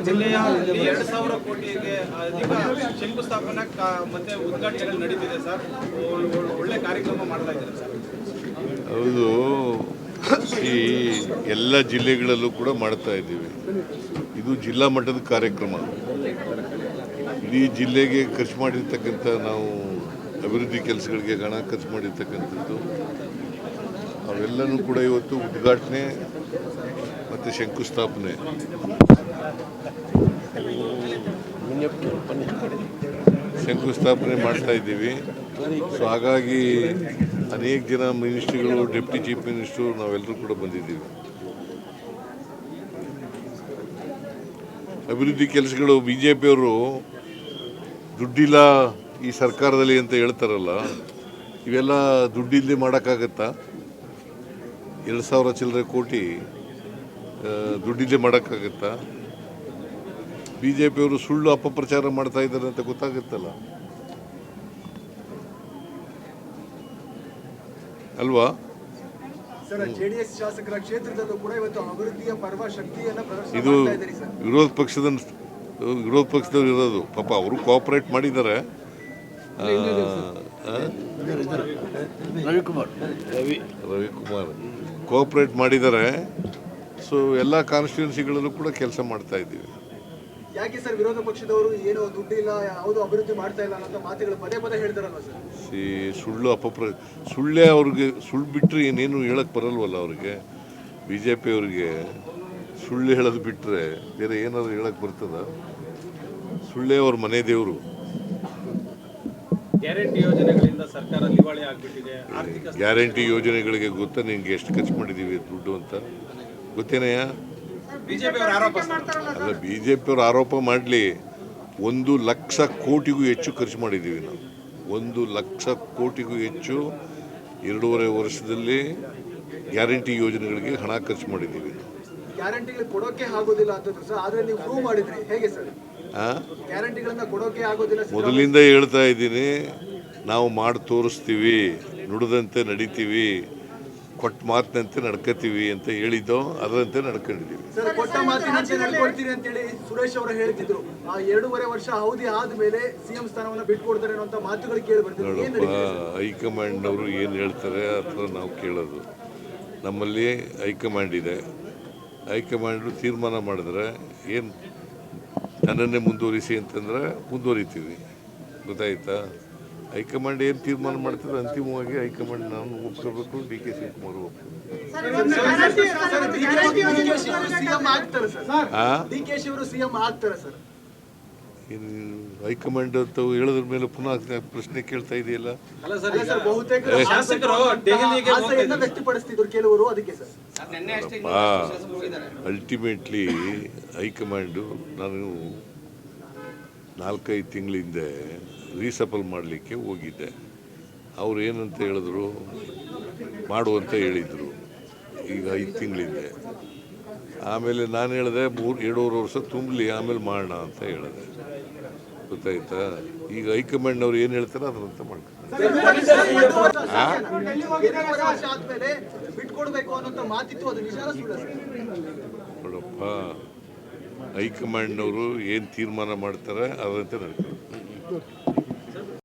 ಜಿಲ್ಲೆಯ 2,000 ಕೋಟಿಗೆ ಅಧಿಕ ಶಂಕುಸ್ಥಾಪನೆ ಮತ್ತೆ ಉದ್ಘಾಟನೆಗಳು ನಡೀತಿದೆ ಸರ್. ಒಳ್ಳೆ ಕಾರ್ಯಕ್ರಮ ಮಾಡ್ತಾ ಇದ್ದಾರೆ ಸರ್. ಹೌದು, ಈ ಎಲ್ಲ ಜಿಲ್ಲೆಗಳಲ್ಲೂ ಕೂಡ ಮಾಡ್ತಾ ಇದ್ದೀವಿ. ಇದು ಜಿಲ್ಲಾ ಮಟ್ಟದ ಕಾರ್ಯಕ್ರಮ. ಇಡೀ ಜಿಲ್ಲೆಗೆ ಖರ್ಚು ಮಾಡಿರ್ತಕ್ಕಂಥ ನಾವು ಅಭಿವೃದ್ಧಿ ಕೆಲಸಗಳಿಗೆ ಹಣ ಖರ್ಚು ಮಾಡಿರ್ತಕ್ಕಂಥದ್ದು ಅವೆಲ್ಲನೂ ಕೂಡ ಇವತ್ತು ಉದ್ಘಾಟನೆ ಮತ್ತು ಶಂಕುಸ್ಥಾಪನೆ ಮಾಡ್ತಾ ಇದ್ದೀವಿ. ಸೊ ಹಾಗಾಗಿ ಅನೇಕ ಜನ ಮಿನಿಸ್ಟ್ರಿಗಳು, ಡೆಪ್ಟಿ ಚೀಫ್ ಮಿನಿಸ್ಟ್ರು ನಾವೆಲ್ಲರೂ ಕೂಡ ಬಂದಿದ್ದೀವಿ. ಅಭಿವೃದ್ಧಿ ಕೆಲಸಗಳು BJPಯವರು ದುಡ್ಡಿಲ್ಲ ಈ ಸರ್ಕಾರದಲ್ಲಿ ಅಂತ ಹೇಳ್ತಾರಲ್ಲ, ಇವೆಲ್ಲ ದುಡ್ಡಿಲ್ಲದೆ ಮಾಡೋಕ್ಕಾಗತ್ತಾ? 2,000 ಚಿಲ್ಲರೆ ಕೋಟಿ ದುಡ್ಡಿಲ್ಲದೆ ಮಾಡೋಕ್ಕಾಗತ್ತಾ? BJPಯವರು ಸುಳ್ಳು ಅಪಪ್ರಚಾರ ಮಾಡ್ತಾ ಇದ್ದಾರೆ ಅಂತ ಗೊತ್ತಾಗುತ್ತಲ್ಲ ಅಲ್ವಾ? ಜೆಡಿಎಸ್ ಶಾಸಕರ ಕ್ಷೇತ್ರದಲ್ಲೂ ಕೂಡ ಇವತ್ತು ಅಭಿವೃದ್ಧಿಯ ಪರ್ವ ಶಕ್ತಿಯನ್ನು ಪ್ರದರ್ಶನ ಇದು ಮಾಡ್ತಾ ಇದ್ದಾರೆ ಸರ್. ವಿರೋಧ ಪಕ್ಷದವ್ರು ಇರೋದು. ಪಾಪ ಅವರು ಕೋಆಪರೇಟ್ ಮಾಡಿದ್ದಾರೆ. ರವಿಕುಮಾರ್ ಕೋಆಪರೇಟ್ ಮಾಡಿದ್ದಾರೆ. ಸೊ ಎಲ್ಲ ಕಾನ್ಸ್ಟಿಟ್ಯೂನ್ಸಿಗಳಲ್ಲೂ ಕೂಡ ಕೆಲಸ ಮಾಡ್ತಾ ಇದ್ದೀವಿ. ಯಾಕೆ ಸರ್ ವಿರೋಧ ಪಕ್ಷದವರು ಏನು ದುಡ್ಡಿಲ್ಲ, ಯಾವುದು ಅಭಿವೃದ್ಧಿ ಮಾಡ್ತಾ ಇಲ್ಲ ಅನ್ನೋ ಮಾತುಗಳು ಪದೇ ಪದೇ ಹೇಳ್ತಾರಲ್ವ ಸರ್? ಸುಳ್ಳೇ ಅವ್ರಿಗೆ. ಸುಳ್ಳು ಬಿಟ್ಟರೆ ಏನೇನು ಹೇಳಕ್ಕೆ ಬರಲ್ವಲ್ಲ ಅವ್ರಿಗೆ. BJPಯವ್ರಿಗೆ ಸುಳ್ಳು ಹೇಳೋದು ಬಿಟ್ಟರೆ ಬೇರೆ ಏನಾದ್ರು ಹೇಳಕ್ಕೆ ಬರ್ತದ? ಸುಳ್ಳೇ ಅವ್ರ ಮನೆ ದೇವರು. ಗ್ಯಾರಂಟಿ ಯೋಜನೆಗಳಿಂದ ಸರ್ಕಾರ ದಿವಾಳಿ ಆಗಿಬಿಟ್ಟಿದೆ. ಗ್ಯಾರಂಟಿ ಯೋಜನೆಗಳಿಗೆ ಗೊತ್ತಾ ನಿಂಗೆ ಎಷ್ಟು ಖರ್ಚು ಮಾಡಿದ್ದೀವಿ ದುಡ್ಡು ಅಂತ ಗೊತ್ತೇನೆಯಾ? ಅಲ್ಲ, BJPಯವರು ಆರೋಪ ಮಾಡಲಿ. 1,00,000 ಕೋಟಿಗೂ ಹೆಚ್ಚು ಖರ್ಚು ಮಾಡಿದ್ದೀವಿ ನಾವು. 1,00,000 ಕೋಟಿಗೂ ಹೆಚ್ಚು 2.5 ವರ್ಷದಲ್ಲಿ ಗ್ಯಾರಂಟಿ ಯೋಜನೆಗಳಿಗೆ ಹಣ ಖರ್ಚು ಮಾಡಿದ್ದೀವಿ. ಗ್ಯಾರಂಟಿಗಳು ಕೊಡೋಕೆ ಆಗೋದಿಲ್ಲ ಅಂತ ಸರ್, ಆದ್ರೆ ನೀವು ಪ್ರೂವ್ ಮಾಡಿದ್ರಿ. ಹೇಗೆ ಸರ್ ಗ್ಯಾರಂಟಿಗಳನ್ನ ಕೊಡೋಕೆ ಆಗೋದಿಲ್ಲ? ಮೊದಲಿಂದ ಹೇಳ್ತಾ ಇದ್ದೀನಿ, ನಾವು ಮಾಡಿ ತೋರಿಸ್ತೀವಿ, ನುಡಿದಂತೆ ನಡಿತೀವಿ, ಕೊಟ್ಟ ಮಾತಿನಂತೆ ನಡ್ಕೋತೀವಿ ಅಂತ ಹೇಳಿದ್ದೋ ಅದರಂತೆ ನಡ್ಕೊಂಡಿದ್ದೀವಿ. ಸರ್, ಕೊಟ್ಟ ಮಾತಿನಂತೆ ನಡ್ಕೊಳ್ತೀರಿ ಅಂತೇಳಿ ಸುರೇಶ್ ಅವರು ಹೇಳ್ತಿದ್ರು. ಆ 2.5 ವರ್ಷ ಅವಧಿ ಆದ್ಮೇಲೆ CM ಸ್ಥಾನವನ್ನು ಬಿಟ್ಕೊಡ್ತಾರೆ ಅನ್ನೋ ಮಾತುಗಳು ಕೇಳಿ ಬರ್ತಿದ್ರು. ಹೈಕಮಾಂಡ್ ಅವರು ಏನು ಹೇಳ್ತಾರೆ ಅಥವಾ ನಾವು ಕೇಳೋದು? ನಮ್ಮಲ್ಲಿ ಹೈಕಮಾಂಡ್ ಇದೆ. ಹೈಕಮಾಂಡ್ ತೀರ್ಮಾನ ಮಾಡಿದ್ರೆ ಏನು ನನ್ನನ್ನೇ ಮುಂದುವರಿಸಿ ಅಂತಂದ್ರೆ ಮುಂದುವರಿತೀವಿ. ಗೊತ್ತಾಯ್ತಾ? ಹೈಕಮಾಂಡ್ ಏನು ತೀರ್ಮಾನ ಮಾಡ್ತಾರೆ ಅಂತಿಮವಾಗಿ ಹೈಕಮಾಂಡ್ ನಾನು ಒಪ್ಕೋಬೇಕು, DK ಶಿವಕುಮಾರ್ ಹೈಕಮಾಂಡ್ ಅಂತ ಹೇಳೋದ್ರ ಮೇಲೆ ಪುನಃ ಪ್ರಶ್ನೆ ಕೇಳ್ತಾ ಇದೆಯಲ್ಲ. ಅಲ್ಟಿಮೇಟ್ಲಿ ಹೈಕಮಾಂಡು ನಾನು 4-5 ತಿಂಗಳ ಹಿಂದೆ ರೀಸಫಲ್ ಮಾಡಲಿಕ್ಕೆ ಹೋಗಿದ್ದೆ. ಅವ್ರು ಏನಂತ ಹೇಳಿದ್ರು, ಮಾಡುವಂತ ಹೇಳಿದರು. ಈಗ 5 ತಿಂಗಳಿಂದೆ. ಆಮೇಲೆ ನಾನು ಹೇಳಿದೆ 2.5 ವರ್ಷ ತುಂಬಲಿ, ಆಮೇಲೆ ಮಾಡೋಣ ಅಂತ ಹೇಳಿದೆ. ಗೊತ್ತಾಯ್ತಾ? ಈಗ ಹೈಕಮಾಂಡ್ನವ್ರು ಏನು ಹೇಳ್ತಾರೆ ಅದರಂತ ಮಾಡ್ತಾರೆ. ನೋಡಪ್ಪ, ಹೈಕಮಾಂಡ್ನವರು ಏನು ತೀರ್ಮಾನ ಮಾಡ್ತಾರೆ ಅದರಂತೆ ನಡ್ತಾರೆ.